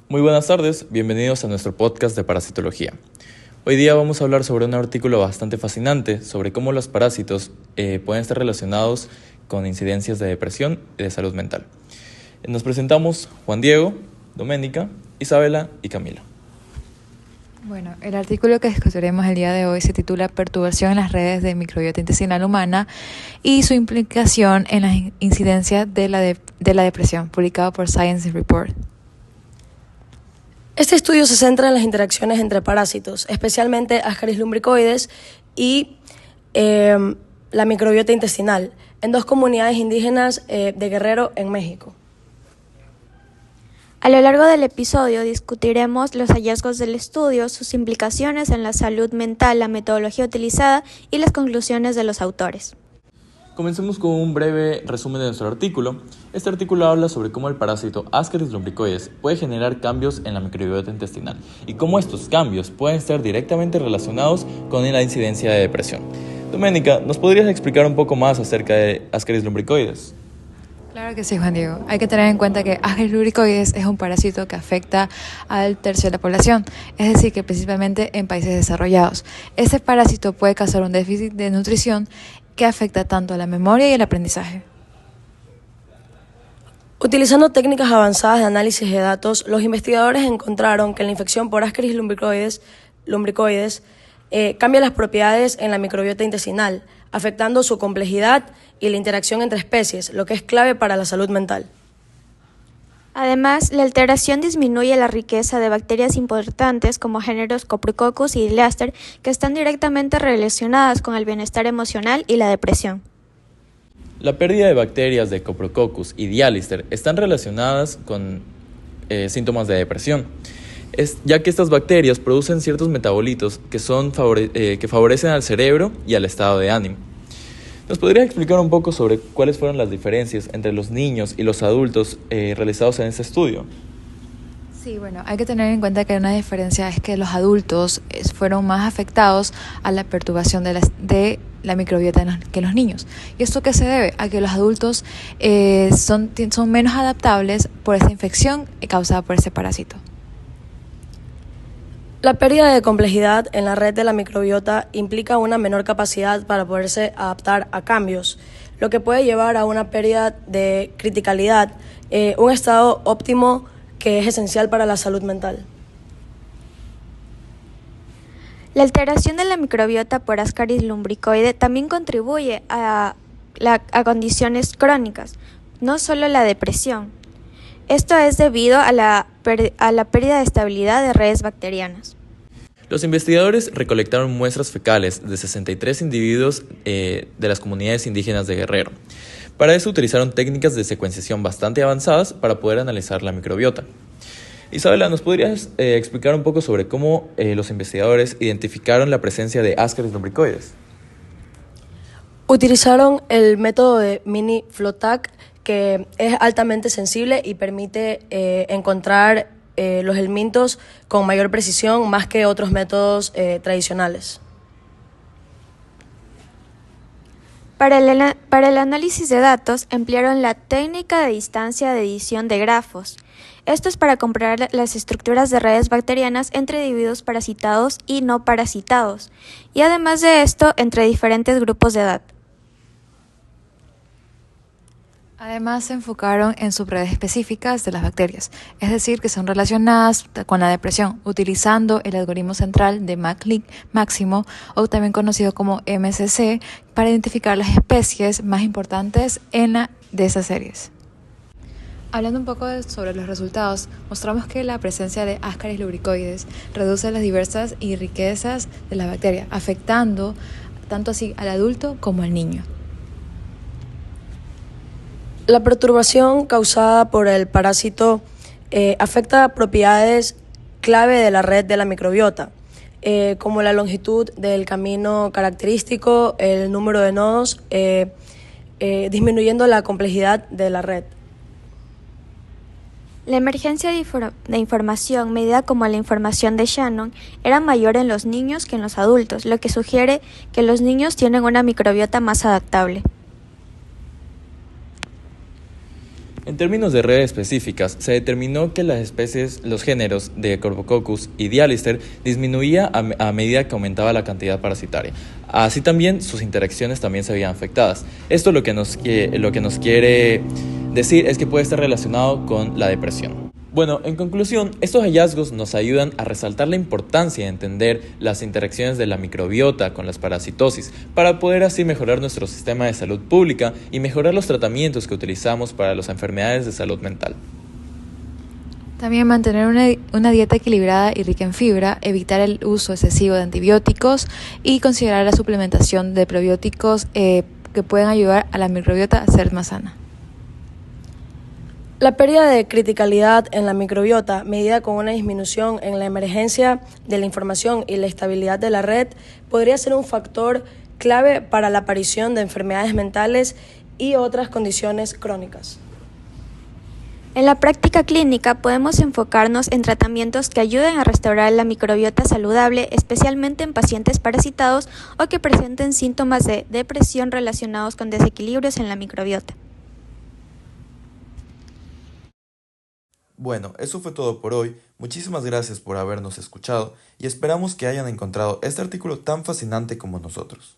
Muy buenas tardes, bienvenidos a nuestro podcast de parasitología. Hoy día vamos a hablar sobre un artículo bastante fascinante sobre cómo los parásitos pueden estar relacionados con incidencias de depresión y de salud mental. Nos presentamos Juan Diego, Doménica, Isabela y Camila. Bueno, el artículo que discutiremos el día de hoy se titula Perturbación en las redes de microbiota intestinal humana y su implicación en la incidencia de la depresión, publicado por Science Report. Este estudio se centra en las interacciones entre parásitos, especialmente Ascaris lumbricoides y la microbiota intestinal, en dos comunidades indígenas de Guerrero, en México. A lo largo del episodio discutiremos los hallazgos del estudio, sus implicaciones en la salud mental, la metodología utilizada y las conclusiones de los autores. Comencemos con un breve resumen de nuestro artículo. Este artículo habla sobre cómo el parásito Ascaris lumbricoides puede generar cambios en la microbiota intestinal y cómo estos cambios pueden estar directamente relacionados con la incidencia de depresión. Doménica, ¿nos podrías explicar un poco más acerca de Ascaris lumbricoides? Claro que sí, Juan Diego. Hay que tener en cuenta que Ascaris lumbricoides es un parásito que afecta al tercio de la población, es decir, que principalmente en países desarrollados. Este parásito puede causar un déficit de nutrición que afecta tanto a la memoria y el aprendizaje. Utilizando técnicas avanzadas de análisis de datos, los investigadores encontraron que la infección por Ascaris lumbricoides cambia las propiedades en la microbiota intestinal, afectando su complejidad y la interacción entre especies, lo que es clave para la salud mental. Además, la alteración disminuye la riqueza de bacterias importantes como géneros Coprococcus y Leaster, que están directamente relacionadas con el bienestar emocional y la depresión. La pérdida de bacterias de Coprococcus y Dialister están relacionadas con síntomas de depresión, ya que estas bacterias producen ciertos metabolitos que favorecen al cerebro y al estado de ánimo. ¿Nos podrías explicar un poco sobre cuáles fueron las diferencias entre los niños y los adultos realizados en este estudio? Sí, bueno, hay que tener en cuenta que una diferencia es que los adultos fueron más afectados a la perturbación de la microbiota que los niños. ¿Y esto qué se debe? A que los adultos son menos adaptables por esta infección causada por este parásito. La pérdida de complejidad en la red de la microbiota implica una menor capacidad para poderse adaptar a cambios, lo que puede llevar a una pérdida de criticalidad, un estado óptimo que es esencial para la salud mental. La alteración de la microbiota por Ascaris lumbricoide también contribuye a condiciones crónicas, no solo la depresión. Esto es debido a la pérdida de estabilidad de redes bacterianas. Los investigadores recolectaron muestras fecales de 63 individuos de las comunidades indígenas de Guerrero. Para eso utilizaron técnicas de secuenciación bastante avanzadas para poder analizar la microbiota. Isabela, ¿nos podrías explicar un poco sobre cómo los investigadores identificaron la presencia de Ascaris lumbricoides? Utilizaron el método de mini-FLOTAC, que es altamente sensible y permite encontrar los helmintos con mayor precisión más que otros métodos tradicionales. Para el análisis de datos emplearon la técnica de distancia de edición de grafos. Esto es para comparar las estructuras de redes bacterianas entre individuos parasitados y no parasitados, y además de esto entre diferentes grupos de edad. Además, se enfocaron en subredes específicas de las bacterias, es decir, que son relacionadas con la depresión, utilizando el algoritmo central de MacLeod máximo, o también conocido como MCC, para identificar las especies más importantes de esas series. Hablando un poco sobre los resultados, mostramos que la presencia de Ascaris lumbricoides reduce las diversas y riquezas de la bacteria, afectando tanto así al adulto como al niño. La perturbación causada por el parásito afecta propiedades clave de la red de la microbiota, como la longitud del camino característico, el número de nodos, disminuyendo la complejidad de la red. La emergencia de información, medida como la información de Shannon, era mayor en los niños que en los adultos, lo que sugiere que los niños tienen una microbiota más adaptable. En términos de redes específicas, se determinó que las especies, los géneros de Corvococcus y Dialister disminuía a medida que aumentaba la cantidad parasitaria. Así también sus interacciones también se veían afectadas. Esto lo que nos quiere decir es que puede estar relacionado con la depresión. Bueno, en conclusión, estos hallazgos nos ayudan a resaltar la importancia de entender las interacciones de la microbiota con las parasitosis para poder así mejorar nuestro sistema de salud pública y mejorar los tratamientos que utilizamos para las enfermedades de salud mental. También mantener una dieta equilibrada y rica en fibra, evitar el uso excesivo de antibióticos y considerar la suplementación de probióticos que pueden ayudar a la microbiota a ser más sana. La pérdida de criticalidad en la microbiota, medida con una disminución en la emergencia de la información y la estabilidad de la red, podría ser un factor clave para la aparición de enfermedades mentales y otras condiciones crónicas. En la práctica clínica podemos enfocarnos en tratamientos que ayuden a restaurar la microbiota saludable, especialmente en pacientes parasitados o que presenten síntomas de depresión relacionados con desequilibrios en la microbiota. Bueno, eso fue todo por hoy. Muchísimas gracias por habernos escuchado y esperamos que hayan encontrado este artículo tan fascinante como nosotros.